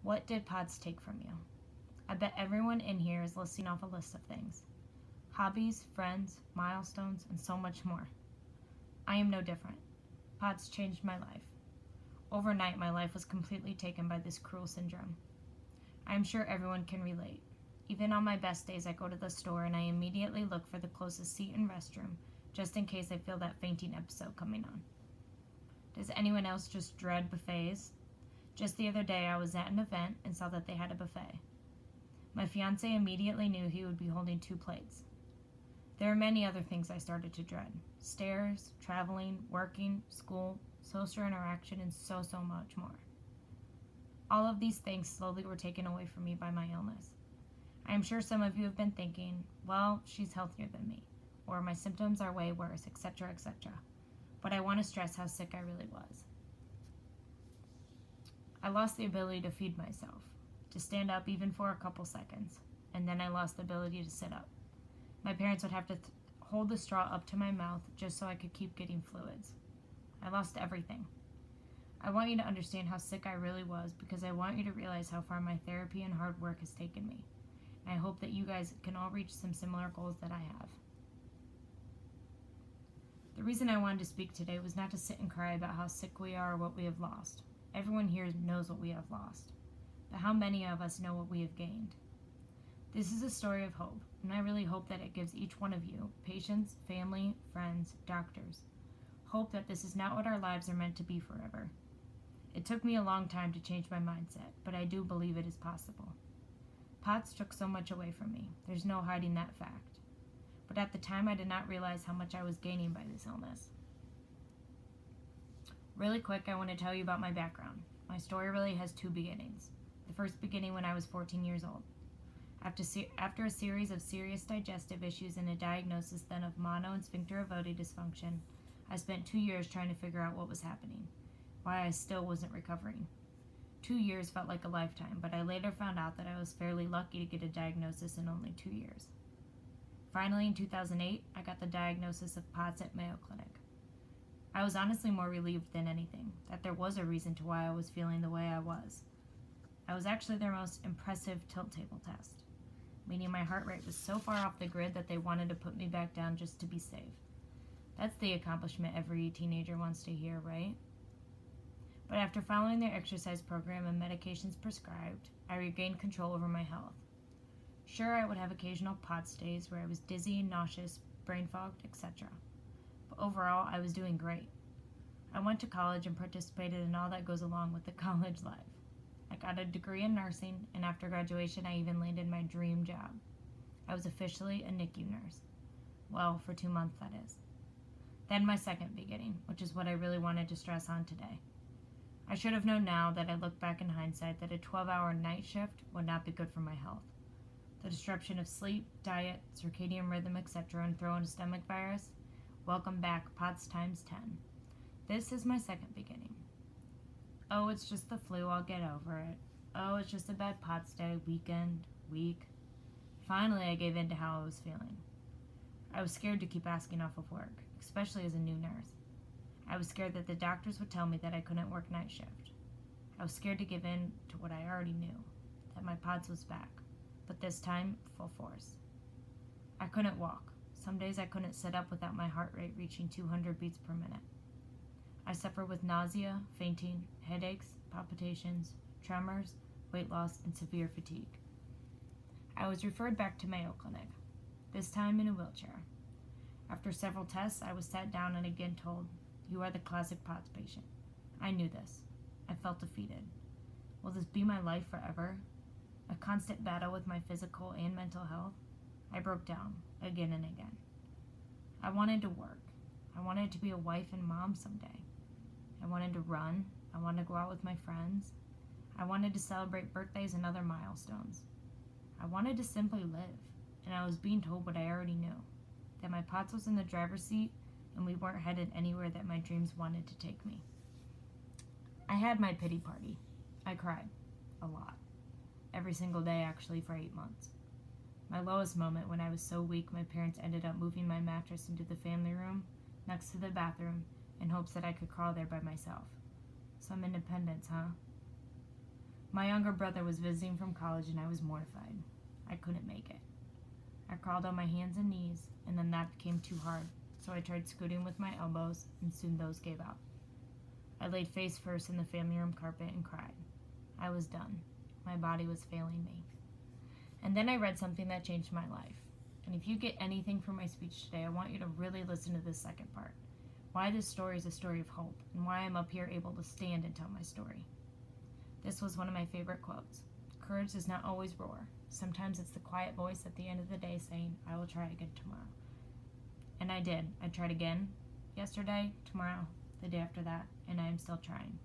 What did POTS take from you? I bet everyone in here is listing off a list of things: hobbies, friends, milestones, and so much more. I am no different. POTS changed my life. Overnight, my life was completely taken by this cruel syndrome. I am sure everyone can relate. Even on my best days, I go to the store and I immediately look for the closest seat and restroom, just in case I feel that fainting episode coming on. Does anyone else just dread buffets? Just the other day, I was at an event and saw that they had a buffet. My fiance immediately knew he would be holding 2 plates. There are many other things I started to dread: stairs, traveling, working, school, social interaction, and so much more. All of these things slowly were taken away from me by my illness. I am sure some of you have been thinking, well, she's healthier than me, or my symptoms are way worse, etc., etc. But I want to stress how sick I really was. I lost the ability to feed myself, to stand up even for a couple seconds, and then I lost the ability to sit up. My parents would have to hold the straw up to my mouth just so I could keep getting fluids. I lost everything. I want you to understand how sick I really was because I want you to realize how far my therapy and hard work has taken me. And I hope that you guys can all reach some similar goals that I have. The reason I wanted to speak today was not to sit and cry about how sick we are or what we have lost. Everyone here knows what we have lost. But how many of us know what we have gained? This is a story of hope, and I really hope that it gives each one of you, patients, family, friends, doctors, hope that this is not what our lives are meant to be forever. It took me a long time to change my mindset, but I do believe it is possible. POTS took so much away from me. There's no hiding that fact. But at the time, I did not realize how much I was gaining by this illness. Really quick, I want to tell you about my background. My story really has 2 beginnings. The first beginning when I was 14 years old. After a series of serious digestive issues and a diagnosis then of mono and sphincter Ovodi dysfunction, I spent 2 years trying to figure out what was happening, why I still wasn't recovering. 2 years felt like a lifetime, but I later found out that I was fairly lucky to get a diagnosis in only 2 years. Finally, in 2008, I got the diagnosis of POTS at Mayo Clinic. I was honestly more relieved than anything, that there was a reason to why I was feeling the way I was. I was actually their most impressive tilt table test, meaning my heart rate was so far off the grid that they wanted to put me back down just to be safe. That's the accomplishment every teenager wants to hear, right? But after following their exercise program and medications prescribed, I regained control over my health. Sure, I would have occasional POTS days where I was dizzy, nauseous, brain fogged, etc. But overall, I was doing great. I went to college and participated in all that goes along with the college life. I got a degree in nursing, and after graduation, I even landed my dream job. I was officially a NICU nurse. Well, for 2 months, that is. Then my second beginning, which is what I really wanted to stress on today. I should have known now that I look back in hindsight that a 12-hour night shift would not be good for my health. The disruption of sleep, diet, circadian rhythm, etc., and throw in a stomach virus, welcome back POTS times 10. This is my second beginning. Oh, it's just the flu, I'll get over it. Oh, it's just a bad POTS day, weekend, week. Finally, I gave in to how I was feeling. I was scared to keep asking off of work, especially as a new nurse. I was scared that the doctors would tell me that I couldn't work night shift. I was scared to give in to what I already knew, that my POTS was back, but this time, full force. I couldn't walk. Some days I couldn't sit up without my heart rate reaching 200 beats per minute. I suffered with nausea, fainting, headaches, palpitations, tremors, weight loss, and severe fatigue. I was referred back to Mayo Clinic, this time in a wheelchair. After several tests, I was sat down and again told, "You are the classic POTS patient." I knew this. I felt defeated. Will this be my life forever? A constant battle with my physical and mental health? I broke down, again and again. I wanted to work. I wanted to be a wife and mom someday. I wanted to run. I wanted to go out with my friends. I wanted to celebrate birthdays and other milestones. I wanted to simply live, and I was being told what I already knew, that my POTS was in the driver's seat and we weren't headed anywhere that my dreams wanted to take me. I had my pity party. I cried. A lot. Every single day, actually, for 8 months. My lowest moment, when I was so weak my parents ended up moving my mattress into the family room next to the bathroom in hopes that I could crawl there by myself. Some independence, huh? My younger brother was visiting from college and I was mortified. I couldn't make it. I crawled on my hands and knees, and then that became too hard, so I tried scooting with my elbows, and soon those gave out. I laid face first in the family room carpet and cried. I was done. My body was failing me. And then I read something that changed my life. And if you get anything from my speech today, I want you to really listen to this second part. Why this story is a story of hope, and why I'm up here able to stand and tell my story. This was one of my favorite quotes. Courage does not always roar. Sometimes it's the quiet voice at the end of the day saying, I will try again tomorrow. And I did. I tried again yesterday, tomorrow, the day after that, and I am still trying.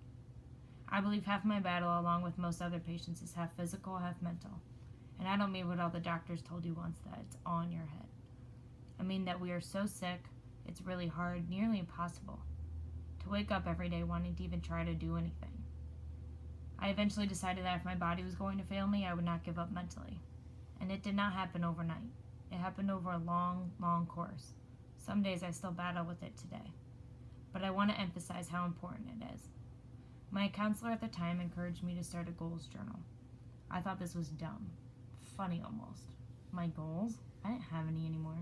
I believe half my battle, along with most other patients, is half physical, half mental. And I don't mean what all the doctors told you once, that it's all in your head. I mean that we are so sick, it's really hard, nearly impossible, to wake up every day wanting to even try to do anything. I eventually decided that if my body was going to fail me, I would not give up mentally. And it did not happen overnight. It happened over a long, long course. Some days I still battle with it today. But I want to emphasize how important it is. My counselor at the time encouraged me to start a goals journal. I thought this was dumb. Funny almost. My goals? I didn't have any anymore.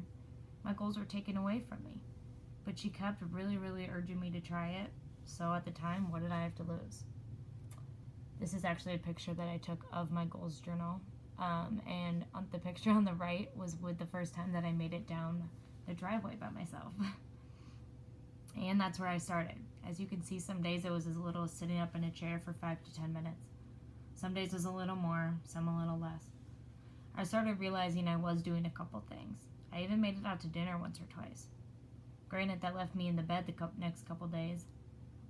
My goals were taken away from me. But she kept really, really urging me to try it. So at the time, what did I have to lose? This is actually a picture that I took of my goals journal. And the picture on the right was with the first time that I made it down the driveway by myself. And that's where I started. As you can see, some days it was as little as sitting up in a chair for 5 to 10 minutes. Some days it was a little more, some a little less. I started realizing I was doing a couple things. I even made it out to dinner once or twice. Granted, that left me in the bed the next couple days,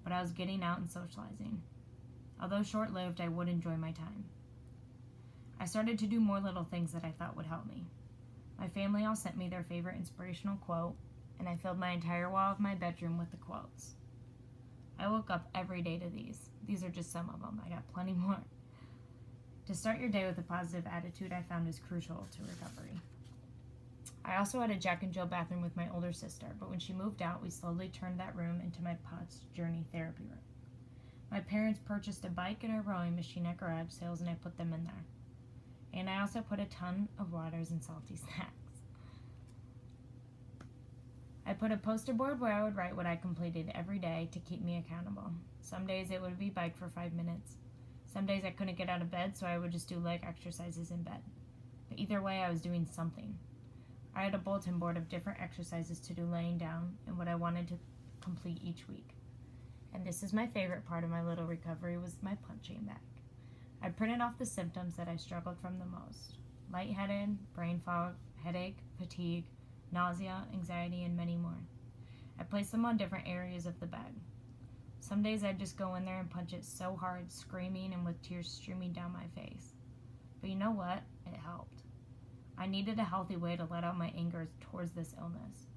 but I was getting out and socializing. Although short-lived, I would enjoy my time. I started to do more little things that I thought would help me. My family all sent me their favorite inspirational quote, and I filled my entire wall of my bedroom with the quotes. I woke up every day to these. These are just some of them. I got plenty more. To start your day with a positive attitude, I found is crucial to recovery. I also had a Jack and Jill bathroom with my older sister, but when she moved out, we slowly turned that room into my post-journey therapy room. My parents purchased a bike and a rowing machine at garage sales, and I put them in there. And I also put a ton of waters and salty snacks. I put a poster board where I would write what I completed every day to keep me accountable. Some days it would be bike for 5 minutes. Some days I couldn't get out of bed, so I would just do leg exercises in bed. But either way, I was doing something. I had a bulletin board of different exercises to do laying down and what I wanted to complete each week. And this is my favorite part of my little recovery, was my punching bag. I printed off the symptoms that I struggled from the most. Lightheaded, brain fog, headache, fatigue, nausea, anxiety, and many more. I placed them on different areas of the bag. Some days I'd just go in there and punch it so hard, screaming and with tears streaming down my face. But you know what? It helped. I needed a healthy way to let out my anger towards this illness.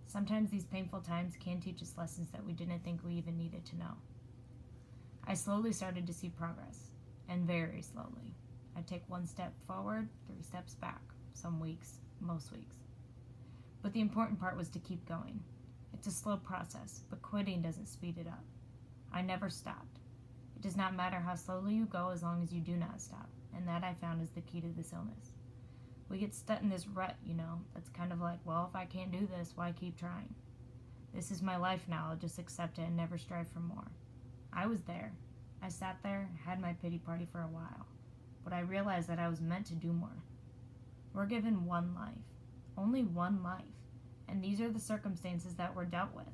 Sometimes these painful times can teach us lessons that we didn't think we even needed to know. I slowly started to see progress, and very slowly. I'd take 1 step forward, 3 steps back, some weeks, most weeks. But the important part was to keep going. It's a slow process, but quitting doesn't speed it up. I never stopped. It does not matter how slowly you go as long as you do not stop, and that I found is the key to this illness. We get stuck in this rut, that's kind of like, well, if I can't do this, why keep trying? This is my life now, I'll just accept it and never strive for more. I was there. I sat there, had my pity party for a while, but I realized that I was meant to do more. We're given one life, only one life, and these are the circumstances that we're dealt with,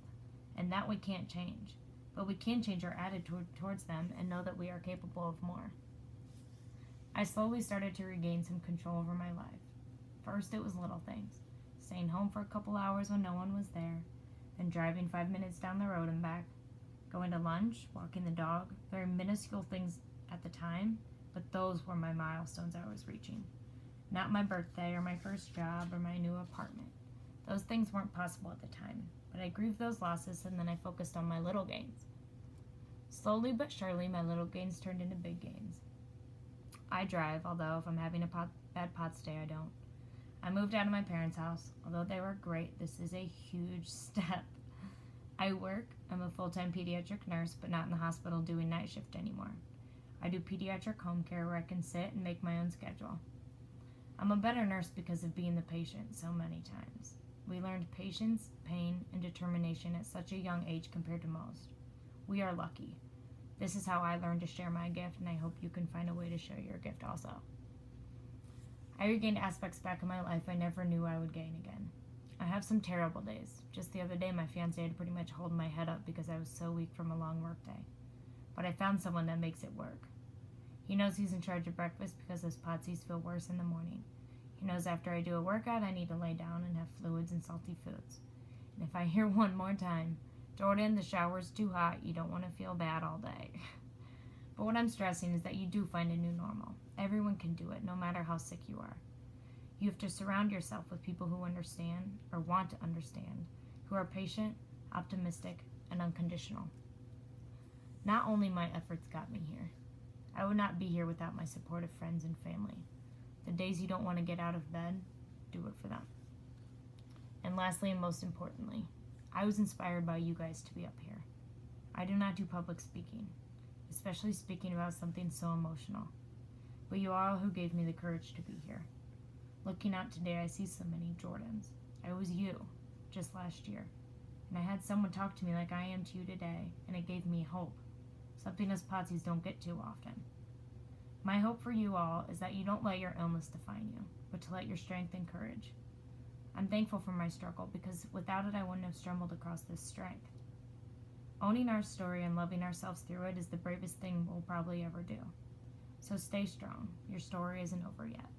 and that we can't change, but we can change our attitude towards them and know that we are capable of more. I slowly started to regain some control over my life. First, it was little things. Staying home for a couple hours when no one was there, then driving 5 minutes down the road and back, going to lunch, walking the dog, very minuscule things at the time, but those were my milestones I was reaching. Not my birthday or my first job or my new apartment. Those things weren't possible at the time, but I grieved those losses and then I focused on my little gains. Slowly but surely, my little gains turned into big gains. I drive, although if I'm having a bad POTS day, I don't. I moved out of my parents' house. Although they were great, this is a huge step. I work. I'm a full-time pediatric nurse, but not in the hospital doing night shift anymore. I do pediatric home care where I can sit and make my own schedule. I'm a better nurse because of being the patient so many times. We learned patience, pain, and determination at such a young age compared to most. We are lucky. This is how I learned to share my gift, and I hope you can find a way to share your gift also. I regained aspects back in my life I never knew I would gain again. I have some terrible days. Just the other day, my fiancé had to pretty much hold my head up because I was so weak from a long work day. But I found someone that makes it work. He knows he's in charge of breakfast because those potsies feel worse in the morning. He knows after I do a workout, I need to lay down and have fluids and salty foods. And if I hear one more time, "Jordan, the shower's too hot, you don't want to feel bad all day." But what I'm stressing is that you do find a new normal. Everyone can do it, no matter how sick you are. You have to surround yourself with people who understand, or want to understand, who are patient, optimistic, and unconditional. Not only my efforts got me here. I would not be here without my supportive friends and family. The days you don't want to get out of bed, do it for them. And lastly, and most importantly, I was inspired by you guys to be up here. I do not do public speaking, especially speaking about something so emotional. But you are all who gave me the courage to be here. Looking out today, I see so many Jordans. I was you, just last year. And I had someone talk to me like I am to you today, and it gave me hope. Something us potsies don't get too often. My hope for you all is that you don't let your illness define you, but to let your strength and courage. I'm thankful for my struggle because without it I wouldn't have stumbled across this strength. Owning our story and loving ourselves through it is the bravest thing we'll probably ever do. So stay strong. Your story isn't over yet.